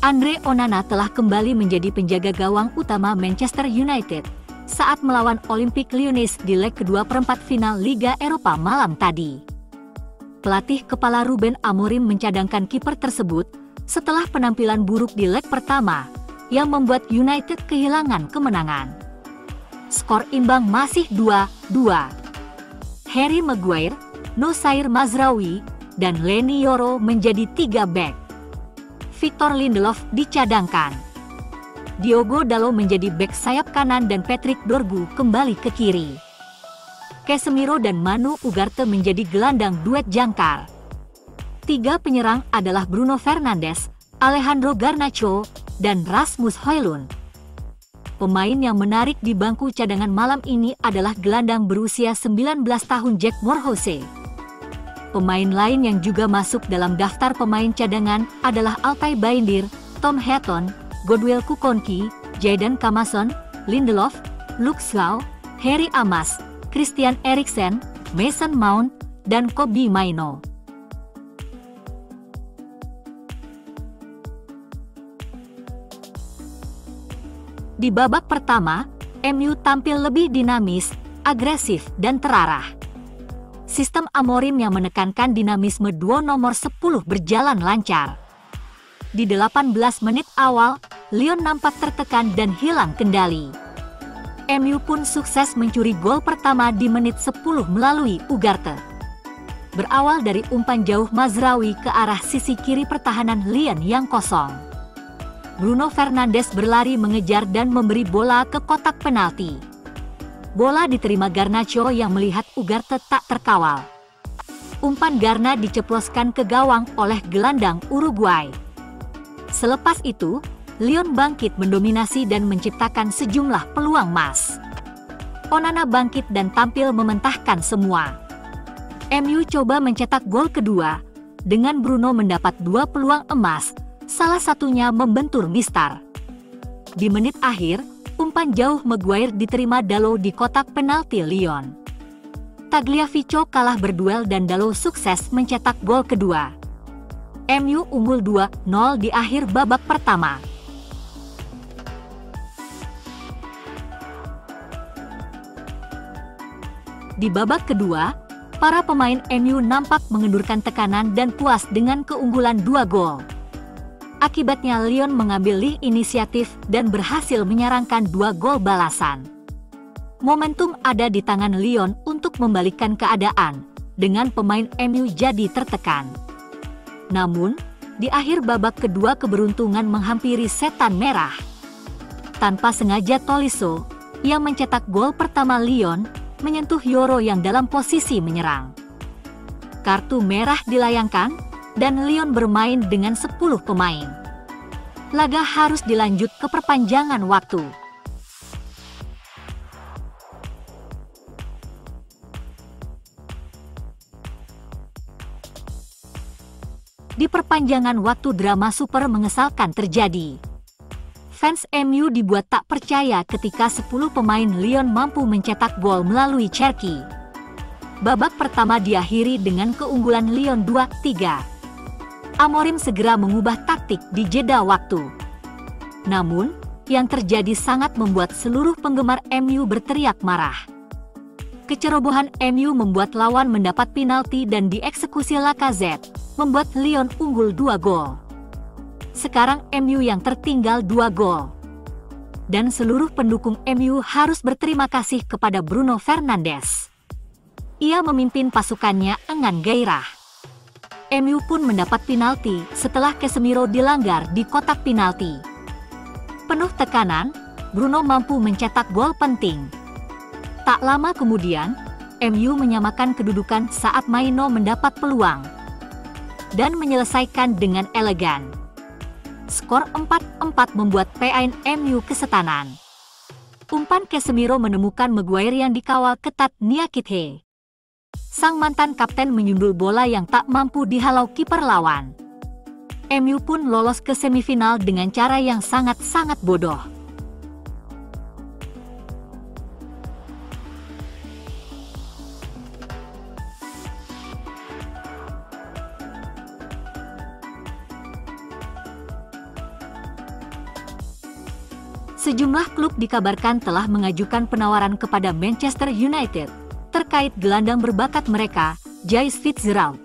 Andre Onana telah kembali menjadi penjaga gawang utama Manchester United saat melawan Olympique Lyonnais di leg kedua perempat final Liga Eropa malam tadi. Pelatih kepala Ruben Amorim mencadangkan kiper tersebut setelah penampilan buruk di leg pertama yang membuat United kehilangan kemenangan. Skor imbang masih 2-2. Harry Maguire, Noussair Mazraoui, dan Leny Yoro menjadi 3 bek. Victor Lindelof dicadangkan. Diogo Dalot menjadi bek sayap kanan dan Patrick Dorgu kembali ke kiri. Casemiro dan Manu Ugarte menjadi gelandang duet jangkar. 3 penyerang adalah Bruno Fernandes, Alejandro Garnacho, dan Rasmus Højlund. Pemain yang menarik di bangku cadangan malam ini adalah gelandang berusia 19 tahun Jack Morhose. Pemain lain yang juga masuk dalam daftar pemain cadangan adalah Altay Bayindir, Tom Heaton, Godwill Kukonki, Jadon Kamason, Lindelof, Luke Shaw, Harry Amas, Christian Eriksen, Mason Mount, dan Kobbie Mainoo. Di babak pertama, MU tampil lebih dinamis, agresif, dan terarah. Sistem Amorim yang menekankan dinamisme duo nomor 10 berjalan lancar. Di 18 menit awal, Lyon nampak tertekan dan hilang kendali. MU pun sukses mencuri gol pertama di menit 10 melalui Ugarte. Berawal dari umpan jauh Mazraoui ke arah sisi kiri pertahanan Lyon yang kosong. Bruno Fernandes berlari mengejar dan memberi bola ke kotak penalti. Bola diterima Garnacho yang melihat Ugarte tak terkawal. Umpan Garna diceploskan ke gawang oleh gelandang Uruguay. Selepas itu, Lyon bangkit mendominasi dan menciptakan sejumlah peluang emas. Onana bangkit dan tampil mementahkan semua. MU coba mencetak gol kedua, dengan Bruno mendapat 2 peluang emas, salah satunya membentur Mistar. Di menit akhir, umpan jauh Maguire diterima Dalot di kotak penalti Lyon. Tagliafico kalah berduel dan Dalot sukses mencetak gol kedua. MU unggul 2-0 di akhir babak pertama. Di babak kedua, para pemain MU nampak mengendurkan tekanan dan puas dengan keunggulan 2 gol. Akibatnya Lyon mengambil inisiatif dan berhasil menyerangkan 2 gol balasan. Momentum ada di tangan Lyon untuk membalikkan keadaan, dengan pemain MU jadi tertekan. Namun, di akhir babak kedua keberuntungan menghampiri setan merah. Tanpa sengaja Tolisso, yang mencetak gol pertama Lyon, menyentuh Yoro yang dalam posisi menyerang. Kartu merah dilayangkan, dan Lyon bermain dengan 10 pemain. Laga harus dilanjut ke perpanjangan waktu. Di perpanjangan waktu drama super mengesalkan terjadi. Fans MU dibuat tak percaya ketika 10 pemain Lyon mampu mencetak gol melalui Cherki. Babak pertama diakhiri dengan keunggulan Lyon 2-3. Amorim segera mengubah taktik di jeda waktu. Namun, yang terjadi sangat membuat seluruh penggemar MU berteriak marah. Kecerobohan MU membuat lawan mendapat penalti dan dieksekusi Lacazette, membuat Lyon unggul 2 gol. Sekarang MU yang tertinggal 2 gol. Dan seluruh pendukung MU harus berterima kasih kepada Bruno Fernandes. Ia memimpin pasukannya dengan gairah. MU pun mendapat penalti setelah Casemiro dilanggar di kotak penalti. Penuh tekanan, Bruno mampu mencetak gol penting. Tak lama kemudian, MU menyamakan kedudukan saat Mainoo mendapat peluang dan menyelesaikan dengan elegan. Skor 4-4 membuat pemain MU kesetanan. Umpan Casemiro menemukan Maguire yang dikawal ketat Niakite. Sang mantan kapten menyundul bola yang tak mampu dihalau kiper lawan. MU pun lolos ke semifinal dengan cara yang sangat-sangat bodoh. Sejumlah klub dikabarkan telah mengajukan penawaran kepada Manchester United terkait gelandang berbakat mereka, Jais Fitzgerald.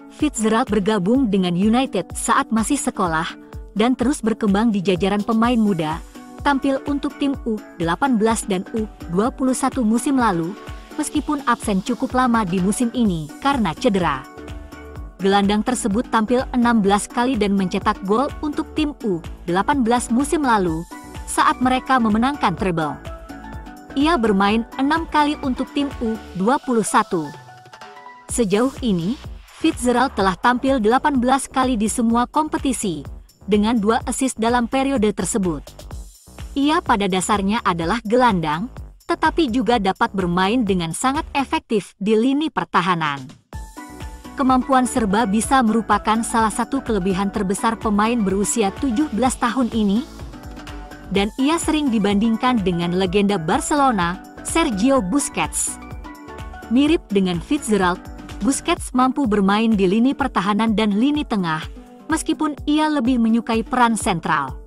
Fitzgerald bergabung dengan United saat masih sekolah dan terus berkembang di jajaran pemain muda, tampil untuk tim U18 dan U21 musim lalu, meskipun absen cukup lama di musim ini karena cedera. Gelandang tersebut tampil 16 kali dan mencetak gol untuk tim U18 musim lalu saat mereka memenangkan treble. Ia bermain 6 kali untuk tim U21. Sejauh ini, Fitzgerald telah tampil 18 kali di semua kompetisi, dengan 2 assist dalam periode tersebut. Ia pada dasarnya adalah gelandang, tetapi juga dapat bermain dengan sangat efektif di lini pertahanan. Kemampuan serba bisa merupakan salah satu kelebihan terbesar pemain berusia 17 tahun ini, dan ia sering dibandingkan dengan legenda Barcelona, Sergio Busquets. Mirip dengan Fitzgerald, Busquets mampu bermain di lini pertahanan dan lini tengah, meskipun ia lebih menyukai peran sentral.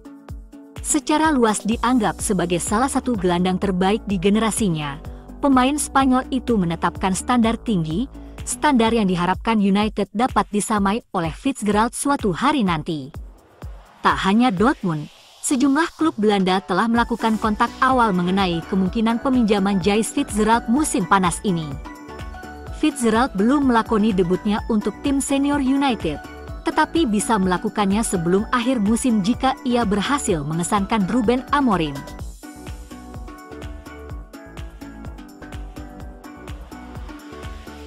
Secara luas dianggap sebagai salah satu gelandang terbaik di generasinya, pemain Spanyol itu menetapkan standar tinggi, standar yang diharapkan United dapat disamai oleh Fitzgerald suatu hari nanti. Tak hanya Dortmund, sejumlah klub Belanda telah melakukan kontak awal mengenai kemungkinan peminjaman Jais Fitzgerald musim panas ini. Fitzgerald belum melakoni debutnya untuk tim senior United, tetapi bisa melakukannya sebelum akhir musim jika ia berhasil mengesankan Ruben Amorim.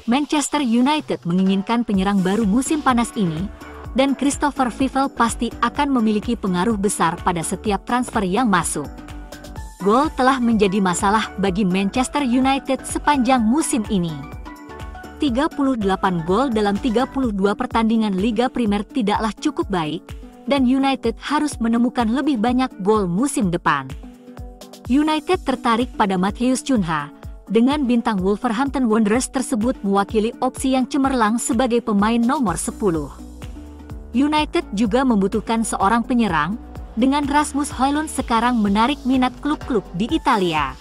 Manchester United menginginkan penyerang baru musim panas ini, dan Christopher Fifel pasti akan memiliki pengaruh besar pada setiap transfer yang masuk. Gol telah menjadi masalah bagi Manchester United sepanjang musim ini. 38 gol dalam 32 pertandingan Liga Primer tidaklah cukup baik, dan United harus menemukan lebih banyak gol musim depan. United tertarik pada Matheus Cunha, dengan bintang Wolverhampton Wanderers tersebut mewakili opsi yang cemerlang sebagai pemain nomor 10. United juga membutuhkan seorang penyerang, dengan Rasmus Højlund sekarang menarik minat klub-klub di Italia.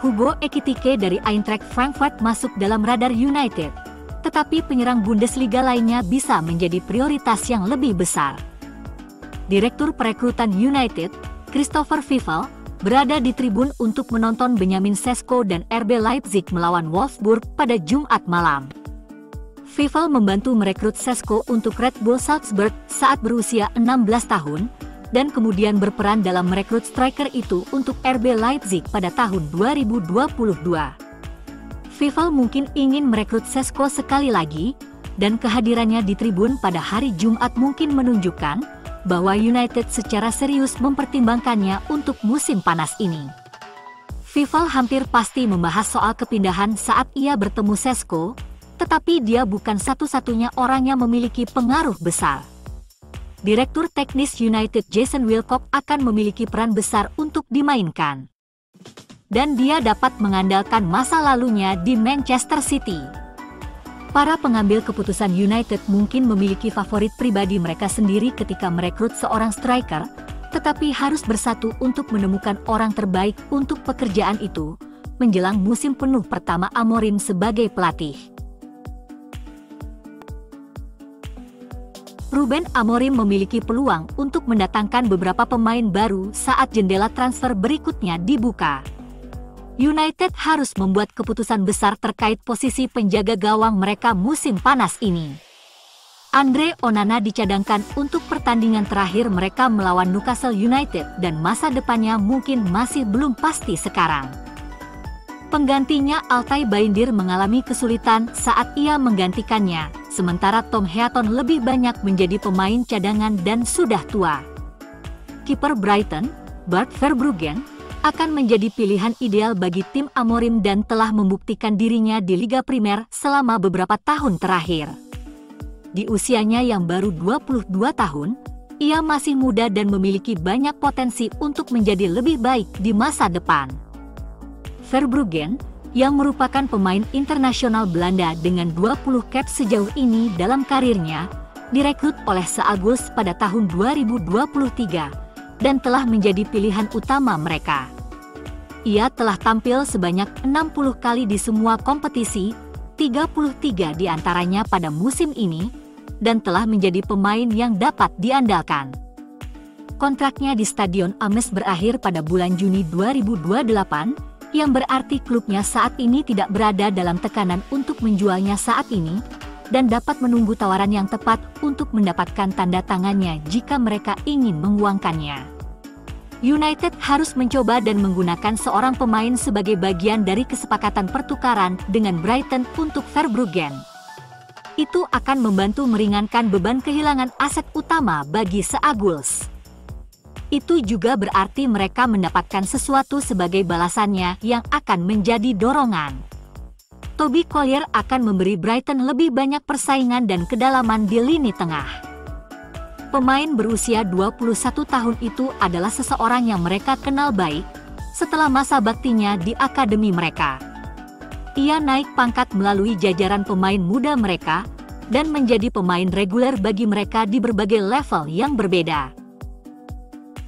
Hugo Ekitike dari Eintracht Frankfurt masuk dalam radar United, tetapi penyerang Bundesliga lainnya bisa menjadi prioritas yang lebih besar. Direktur perekrutan United, Christopher Fifel, berada di tribun untuk menonton Benjamin Sesko dan RB Leipzig melawan Wolfsburg pada Jumat malam. Fifel membantu merekrut Sesko untuk Red Bull Salzburg saat berusia 16 tahun, dan kemudian berperan dalam merekrut striker itu untuk RB Leipzig pada tahun 2022. Fifel mungkin ingin merekrut Sesko sekali lagi, dan kehadirannya di tribun pada hari Jumat mungkin menunjukkan bahwa United secara serius mempertimbangkannya untuk musim panas ini. Fifel hampir pasti membahas soal kepindahan saat ia bertemu Sesko, tetapi dia bukan satu-satunya orang yang memiliki pengaruh besar. Direktur teknis United Jason Wilcock akan memiliki peran besar untuk dimainkan. Dan dia dapat mengandalkan masa lalunya di Manchester City. Para pengambil keputusan United mungkin memiliki favorit pribadi mereka sendiri ketika merekrut seorang striker, tetapi harus bersatu untuk menemukan orang terbaik untuk pekerjaan itu, menjelang musim penuh pertama Amorim sebagai pelatih. Ruben Amorim memiliki peluang untuk mendatangkan beberapa pemain baru saat jendela transfer berikutnya dibuka. United harus membuat keputusan besar terkait posisi penjaga gawang mereka musim panas ini. Andre Onana dicadangkan untuk pertandingan terakhir mereka melawan Newcastle United dan masa depannya mungkin masih belum pasti sekarang. Penggantinya Altay Bayindir mengalami kesulitan saat ia menggantikannya, sementara Tom Heaton lebih banyak menjadi pemain cadangan dan sudah tua. Kiper Brighton, Bart Verbruggen, akan menjadi pilihan ideal bagi tim Amorim dan telah membuktikan dirinya di Liga Primer selama beberapa tahun terakhir. Di usianya yang baru 22 tahun, ia masih muda dan memiliki banyak potensi untuk menjadi lebih baik di masa depan. Verbruggen, yang merupakan pemain internasional Belanda dengan 20 caps sejauh ini dalam karirnya, direkrut oleh Seaguls pada tahun 2023, dan telah menjadi pilihan utama mereka. Ia telah tampil sebanyak 60 kali di semua kompetisi, 33 diantaranya pada musim ini, dan telah menjadi pemain yang dapat diandalkan. Kontraknya di Stadion Ames berakhir pada bulan Juni 2028, yang berarti klubnya saat ini tidak berada dalam tekanan untuk menjualnya saat ini, dan dapat menunggu tawaran yang tepat untuk mendapatkan tanda tangannya jika mereka ingin menguangkannya. United harus mencoba dan menggunakan seorang pemain sebagai bagian dari kesepakatan pertukaran dengan Brighton untuk Verbruggen. Itu akan membantu meringankan beban kehilangan aset utama bagi Seagulls. Itu juga berarti mereka mendapatkan sesuatu sebagai balasannya yang akan menjadi dorongan. Toby Collier akan memberi Brighton lebih banyak persaingan dan kedalaman di lini tengah. Pemain berusia 21 tahun itu adalah seseorang yang mereka kenal baik setelah masa baktinya di akademi mereka. Ia naik pangkat melalui jajaran pemain muda mereka dan menjadi pemain reguler bagi mereka di berbagai level yang berbeda.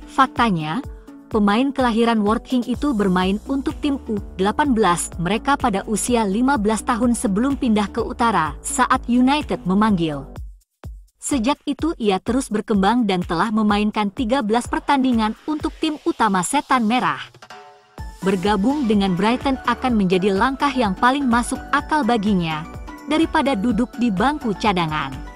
Faktanya, pemain kelahiran Woking itu bermain untuk tim U18 mereka pada usia 15 tahun sebelum pindah ke utara saat United memanggil. Sejak itu ia terus berkembang dan telah memainkan 13 pertandingan untuk tim utama Setan Merah. Bergabung dengan Brighton akan menjadi langkah yang paling masuk akal baginya, daripada duduk di bangku cadangan.